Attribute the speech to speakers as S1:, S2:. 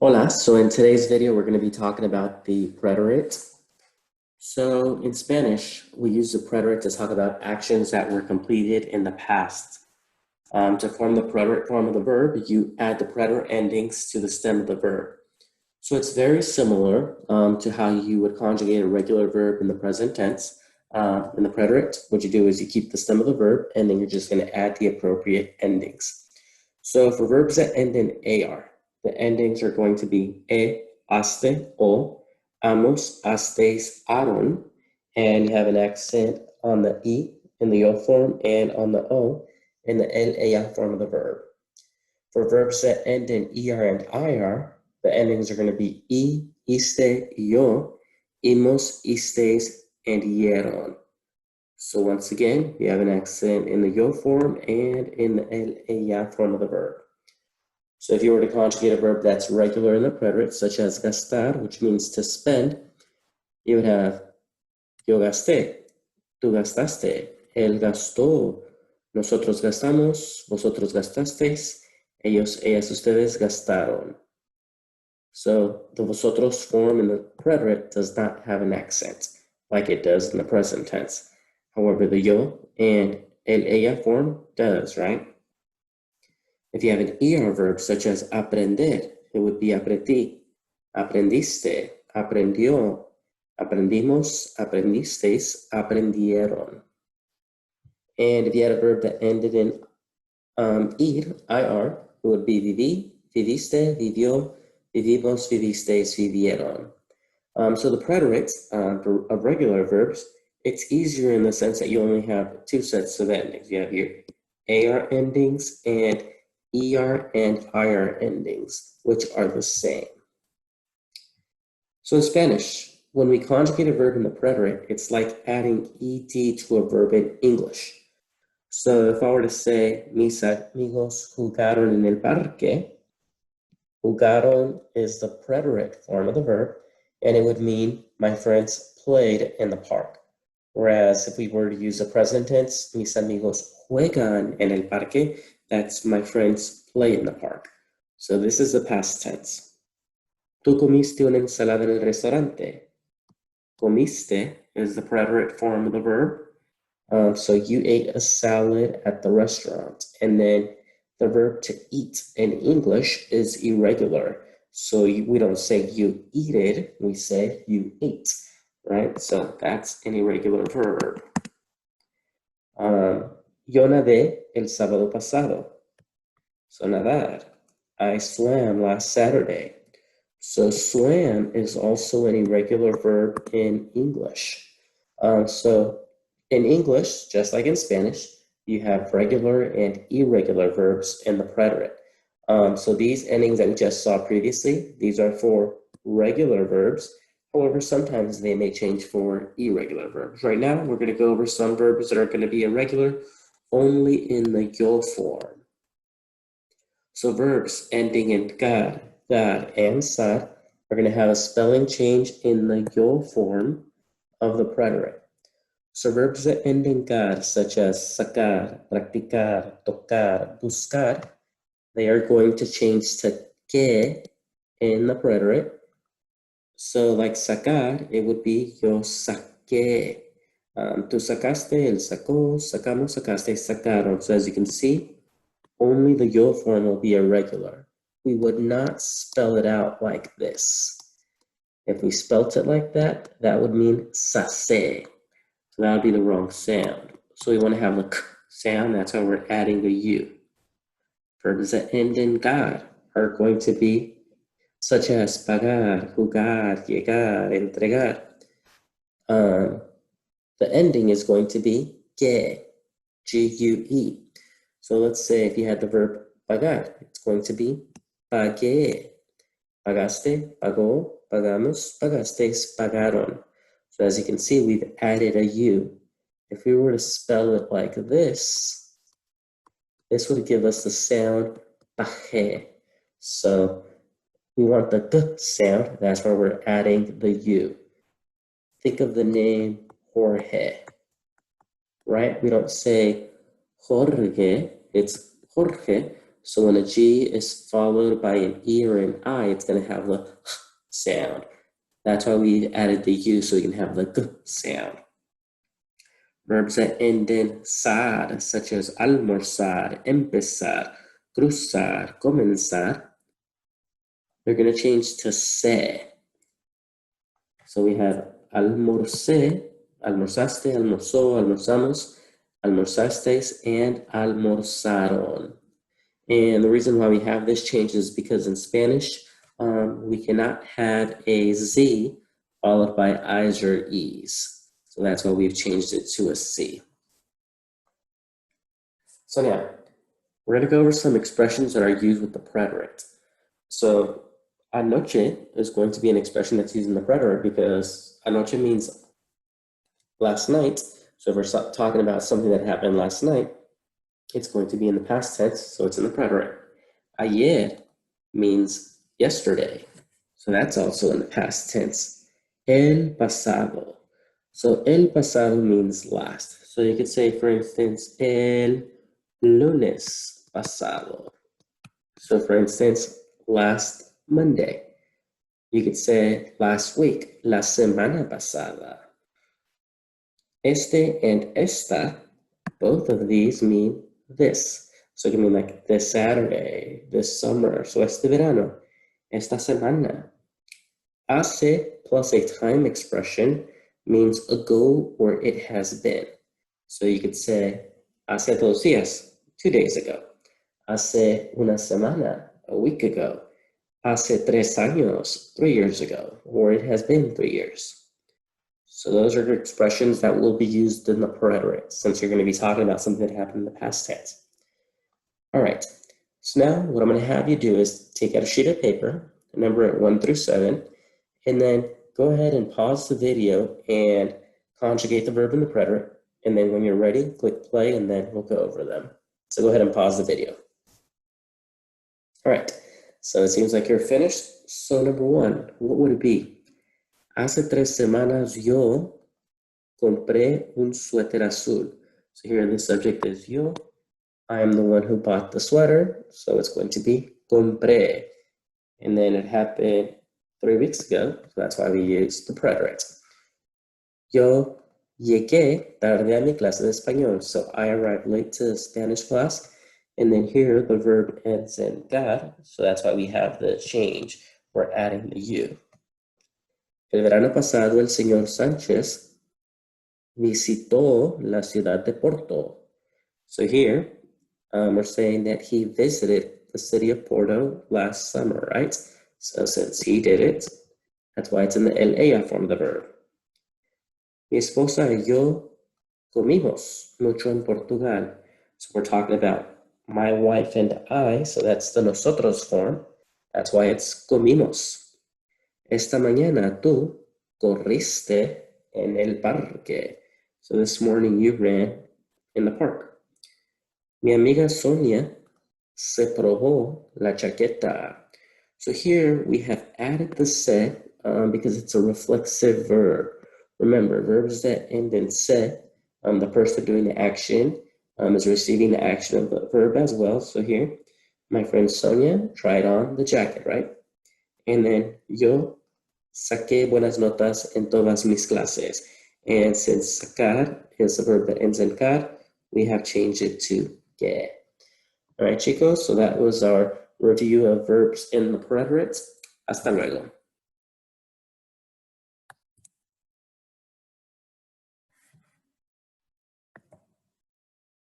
S1: Hola, so in today's video, we're going to be talking about the preterite. So in Spanish, we use the preterite to talk about actions that were completed in the past. To form the preterite form of the verb, you add the preterite endings to the stem of the verb. So it's very similar to how you would conjugate a regular verb in the present tense. In the preterite, what you do is you keep the stem of the verb, and then you're just going to add the appropriate endings. So for verbs that end in AR, the endings are going to be aste, o, amos, astes, aron, and you have an accent on the E in the O form and on the O in the ella form of the verb. For verbs that end in ER and IR, the endings are going to be iste, yo, imos, istes, and hieron. So once again, we have an accent in the yo form and in the ella form of the verb. So if you were to conjugate a verb that's regular in the preterite, such as gastar, which means to spend, you would have yo gasté, tú gastaste, él gastó, nosotros gastamos, vosotros gastasteis, ellos, ellas, ustedes gastaron. So the vosotros form in the preterite does not have an accent like it does in the present tense. However, the yo and el ella form does, right? If you have an ER verb such as aprender, it would be aprendí, aprendiste, aprendió, aprendimos, aprendisteis, aprendieron. And if you had a verb that ended in ir, ir, it would be viví, viviste, vivió, vivimos, vivisteis, vivieron. So the preterites of regular verbs, it's easier in the sense that you only have two sets of endings. You have your AR endings and ER and IR endings, which are the same. So in Spanish, when we conjugate a verb in the preterite, it's like adding ED to a verb in English. So if I were to say, mis amigos jugaron en el parque, jugaron is the preterite form of the verb, and it would mean my friends played in the park. Whereas if we were to use the present tense, mis amigos juegan en el parque, that's my friends play in the park. So this is the past tense. Tú comiste una ensalada en el restaurante. Comiste is the preterite form of the verb. So you ate a salad at the restaurant. And then the verb to eat in English is irregular. So we don't say you eated, we say you ate, right? So that's an irregular verb. Yo nadé el sábado pasado. So nadar. I swam last Saturday. So swam is also an irregular verb in English. So in English, just like in Spanish, you have regular and irregular verbs in the preterite. So these endings that we just saw previously, these are for regular verbs. However, sometimes they may change for irregular verbs. Right now, we're going to go over some verbs that are going to be irregular only in the yo form. So verbs ending in gar, and sad are going to have a spelling change in the yo form of the preterite. So verbs that end in gar, such as sacar, practicar, tocar, buscar, they are going to change to que in the preterite. So like sacar, it would be yo saqué. Tú sacaste, él sacó, sacamos, sacaste, sacaron. So as you can see, only the yo form will be irregular. We would not spell it out like this. If we spelt it like that, that would mean sase. So that would be the wrong sound. So we want to have the k sound. That's why we're adding the u. Verbs that end in gar are going to be such as pagar, jugar, llegar, entregar. The ending is going to be que, G-U-E. So let's say if you had the verb pagar, it's going to be pagué. Pagaste, pagó, pagamos, pagasteis, pagaron. So as you can see, we've added a U. If we were to spell it like this would give us the sound paje. So we want the g sound, that's why we're adding the U. Think of the name Jorge, right? We don't say Jorge, it's Jorge, So when a G is followed by an E or an I, it's going to have the sound. That's why we added the U so we can have the G sound. Verbs that end in sar, such as almorzar, empezar, cruzar, comenzar, they're going to change to se. So we have almorcé, almorzaste, almorzó, almorzamos, almorzasteis, and almorzaron. And the reason why we have this change is because in Spanish, we cannot have a Z followed by I's or E's. So that's why we've changed it to a C. So now, we're going to go over some expressions that are used with the preterite. So anoche is going to be an expression that's using the preterite because anoche means last night. So if we're talking about something that happened last night, it's going to be in the past tense, so it's in the preterite. Ayer means yesterday, so that's also in the past tense. El pasado. So el pasado means last. So you could say, for instance, el lunes pasado. So for instance, last Monday. You could say last week, la semana pasada. Este and esta, both of these mean this. So it can mean like this Saturday, this summer. So este verano, esta semana. Hace plus a time expression means ago or it has been. So you could say hace 2 días, 2 days ago. Hace una semana, a week ago. Hace 3 años, 3 years ago, or it has been 3 years. So those are expressions that will be used in the preterite, since you're going to be talking about something that happened in the past tense. All right, so now what I'm going to have you do is take out a sheet of paper, number it 1 through 7, and then go ahead and pause the video and conjugate the verb in the preterite, and then when you're ready, click play, and then we'll go over them. So go ahead and pause the video. All right, so it seems like you're finished. So number 1, what would it be? Hace 3 semanas yo compré un suéter azul. So here the subject is yo. I am the one who bought the sweater, so it's going to be compré. And then it happened 3 weeks ago, so that's why we use the preterite. Yo llegué tarde a mi clase de español, so I arrived late to Spanish class. And then here the verb ends in "gar," so that's why we have the change. We're adding the U. El verano pasado el señor Sánchez visitó la ciudad de Porto. So here we're saying that he visited the city of Porto last summer, right? So since he did it, that's why it's in the el ella form of the verb. Mi esposa y yo comimos mucho en Portugal. So we're talking about my wife and I, so that's the nosotros form. That's why it's comimos. Esta mañana tú corriste en el parque. So this morning you ran in the park. Mi amiga Sonia se probó la chaqueta. So here we have added the se because it's a reflexive verb. Remember, verbs that end in se, the person doing the action is receiving the action of the verb as well. So here, my friend Sonia tried on the jacket, right? And then yo saqué buenas notas en todas mis clases. And since sacar is a verb that ends in car, we have changed it to que. All right, chicos, so that was our review of verbs in the preterite. Hasta luego.